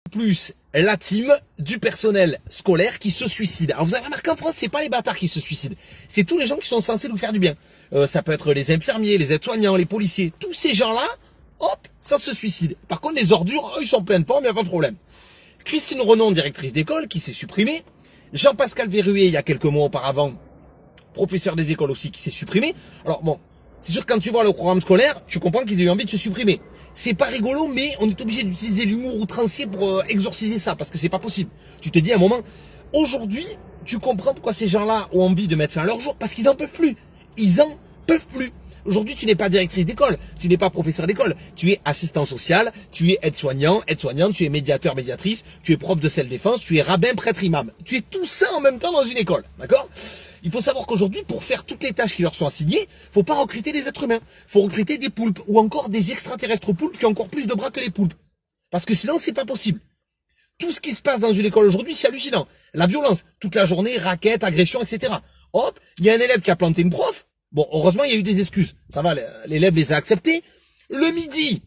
Plus la team du personnel scolaire qui se suicide. Alors vous avez remarqué en France, c'est pas les bâtards qui se suicident, c'est tous les gens qui sont censés nous faire du bien. Ça peut être les infirmiers, les aides-soignants, les policiers, tous ces gens-là, hop, ça se suicide. Par contre les ordures, eux, ils sont pleins de pommes, il n'y a pas de problème. Christine Renon, directrice d'école, qui s'est supprimée. Jean-Pascal Verruet, il y a quelques mois auparavant, professeur des écoles aussi, qui s'est supprimé. Alors bon, c'est sûr que quand tu vois le programme scolaire, tu comprends qu'ils aient eu envie de se supprimer. C'est pas rigolo, mais on est obligé d'utiliser l'humour outrancier pour exorciser ça, parce que c'est pas possible. Tu te dis à un moment, aujourd'hui, tu comprends pourquoi ces gens-là ont envie de mettre fin à leur jour, parce qu'ils en peuvent plus. Ils en peuvent plus. Aujourd'hui, tu n'es pas directrice d'école, tu n'es pas professeur d'école, tu es assistant social, tu es aide-soignant, aide-soignante, tu es médiateur, médiatrice, tu es prof de self-défense, tu es rabbin, prêtre, imam. Tu es tout ça en même temps dans une école, d'accord ? Il faut savoir qu'aujourd'hui, pour faire toutes les tâches qui leur sont assignées, faut pas recruter des êtres humains, faut recruter des poulpes ou encore des extraterrestres poulpes qui ont encore plus de bras que les poulpes. Parce que sinon, c'est pas possible. Tout ce qui se passe dans une école aujourd'hui, c'est hallucinant. La violence, toute la journée, raquettes, agressions, etc. Hop, il y a un élève qui a planté une prof. Bon, heureusement, il y a eu des excuses. Ça va, l'élève les a acceptées. Le midi,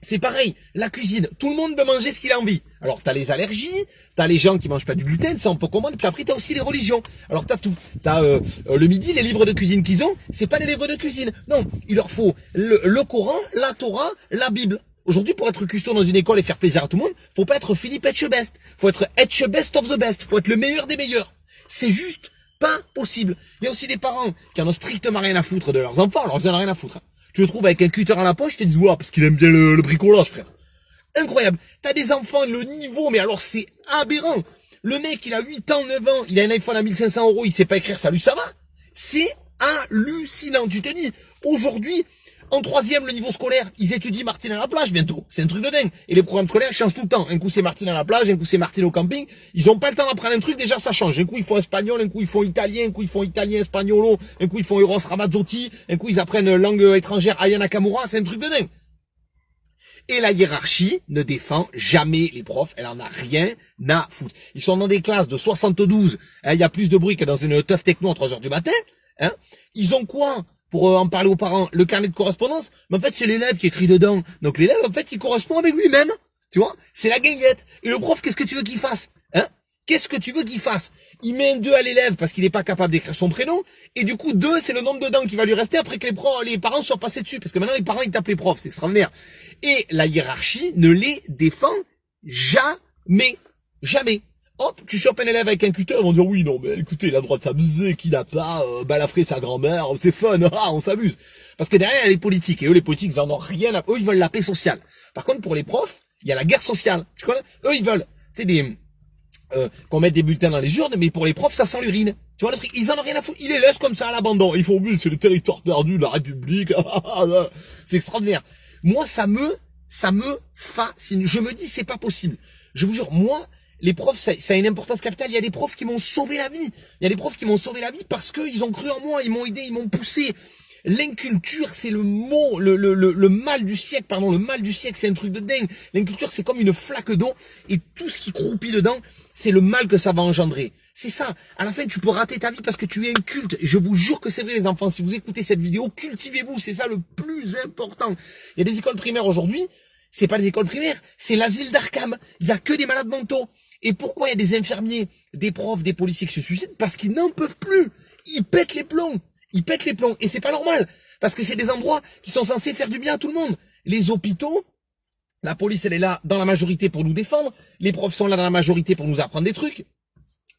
c'est pareil. La cuisine, tout le monde peut manger ce qu'il a envie. Alors, t'as les allergies, t'as les gens qui mangent pas du gluten, ça on peut comprendre. Puis après, t'as aussi les religions. Alors, t'as tout. T'as le midi, les livres de cuisine qu'ils ont, c'est pas les livres de cuisine. Non, il leur faut le Coran, la Torah, la Bible. Aujourd'hui, pour être custo dans une école et faire plaisir à tout le monde, faut pas être Philippe Etchebest. Faut être Etchebest of the best. Faut être le meilleur des meilleurs. C'est juste pas possible. Il y a aussi des parents qui en ont strictement rien à foutre de leurs enfants, alors ils en ont rien à foutre. Tu le trouves avec un cutter à la poche, ils te disent, ouais, parce qu'il aime bien le bricolage, frère. Incroyable. T'as des enfants, le niveau, mais alors c'est aberrant. Le mec, il a 8 ans, 9 ans, il a un iPhone à 1500 €, il sait pas écrire salut, ça va. C'est hallucinant. Tu te dis, aujourd'hui, en troisième, le niveau scolaire, ils étudient Martine à la plage bientôt. C'est un truc de dingue. Et les programmes scolaires changent tout le temps. Un coup, c'est Martine à la plage, un coup, c'est Martine au camping. Ils ont pas le temps d'apprendre un truc, déjà, ça change. Un coup, ils font espagnol, un coup, ils font italien, un coup, ils font italien, espagnolo, un coup, ils font Eros Ramazzotti, un coup, ils apprennent langue étrangère, Aya Nakamura. C'est un truc de dingue. Et la hiérarchie ne défend jamais les profs. Elle en a rien à foutre. Ils sont dans des classes de 72. Il y a plus de bruit que dans une teuf techno à 3 heures du matin. Hein. Ils ont quoi? Pour en parler aux parents, le carnet de correspondance, mais en fait, c'est l'élève qui écrit dedans. Donc l'élève, en fait, il correspond avec lui-même. Tu vois? C'est la guinguette. Et le prof, qu'est-ce que tu veux qu'il fasse? Hein? Qu'est-ce que tu veux qu'il fasse? Il met un 2 à l'élève parce qu'il n'est pas capable d'écrire son prénom. Et du coup, 2, c'est le nombre de dents qui va lui rester après que les parents soient passés dessus. Parce que maintenant, les parents, ils tapent les profs. C'est extraordinaire. Et la hiérarchie ne les défend jamais. Jamais. Hop, tu chopes un élève avec un cutter, ils vont dire oui, non, mais écoutez, il a le droit de s'amuser, qui n'a pas, balafrer sa grand-mère, c'est fun, on s'amuse. Parce que derrière, il y a les politiques, et eux, les politiques, ils en ont rien à, eux, ils veulent la paix sociale. Par contre, pour les profs, il y a la guerre sociale. Tu connais? Eux, ils veulent, tu sais, qu'on mette des bulletins dans les urnes, mais pour les profs, ça sent l'urine. Tu vois le truc? Ils en ont rien à foutre. Ils les laissent comme ça à l'abandon. Ils font, oui, c'est le territoire perdu de la République. C'est extraordinaire. Moi, ça me fascine. Je me dis, c'est pas possible. Je vous jure, moi, les profs, ça a une importance capitale. Il y a des profs qui m'ont sauvé la vie. Il y a des profs qui m'ont sauvé la vie parce qu'ils ont cru en moi, ils m'ont aidé, ils m'ont poussé. L'inculture, c'est le mot, le mal du siècle, pardon, le mal du siècle, c'est un truc de dingue. L'inculture, c'est comme une flaque d'eau et tout ce qui croupit dedans, c'est le mal que ça va engendrer. C'est ça. À la fin, tu peux rater ta vie parce que tu es inculte. Je vous jure que c'est vrai, les enfants. Si vous écoutez cette vidéo, cultivez-vous. C'est ça le plus important. Il y a des écoles primaires aujourd'hui. C'est pas des écoles primaires. C'est l'asile d'Arkham. Il y a que des malades mentaux. Et pourquoi il y a des infirmiers, des profs, des policiers qui se suicident? Parce qu'ils n'en peuvent plus. Ils pètent les plombs. Ils pètent les plombs. Et c'est pas normal. Parce que c'est des endroits qui sont censés faire du bien à tout le monde. Les hôpitaux, la police, elle est là dans la majorité pour nous défendre. Les profs sont là dans la majorité pour nous apprendre des trucs.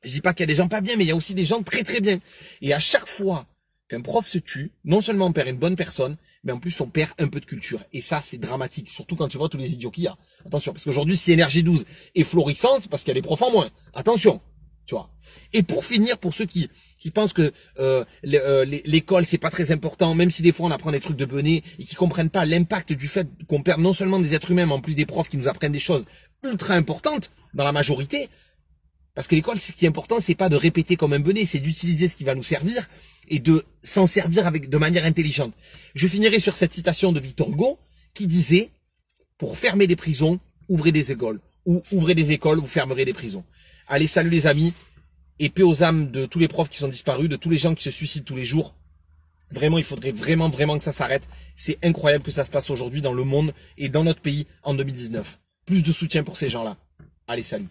Je dis pas qu'il y a des gens pas bien, mais il y a aussi des gens très très bien. Et à chaque fois qu'un prof se tue, non seulement on perd une bonne personne, mais en plus on perd un peu de culture. Et ça, c'est dramatique, surtout quand tu vois tous les idiots qu'il y a. Attention, parce qu'aujourd'hui, si Énergie 12 est florissant, c'est parce qu'il y a des profs en moins. Attention, tu vois. Et pour finir, pour ceux qui pensent que l'école c'est pas très important, même si des fois on apprend des trucs de benets et qui comprennent pas l'impact du fait qu'on perd non seulement des êtres humains, mais en plus des profs qui nous apprennent des choses ultra importantes dans la majorité. Parce que l'école, ce qui est important, c'est pas de répéter comme un benet, c'est d'utiliser ce qui va nous servir et de s'en servir de manière intelligente. Je finirai sur cette citation de Victor Hugo qui disait, pour fermer des prisons, ouvrez des écoles. Ou ouvrez des écoles, vous fermerez des prisons. Allez, salut les amis. Et paix aux âmes de tous les profs qui sont disparus, de tous les gens qui se suicident tous les jours. Vraiment, il faudrait vraiment que ça s'arrête. C'est incroyable que ça se passe aujourd'hui dans le monde et dans notre pays en 2019. Plus de soutien pour ces gens-là. Allez, salut.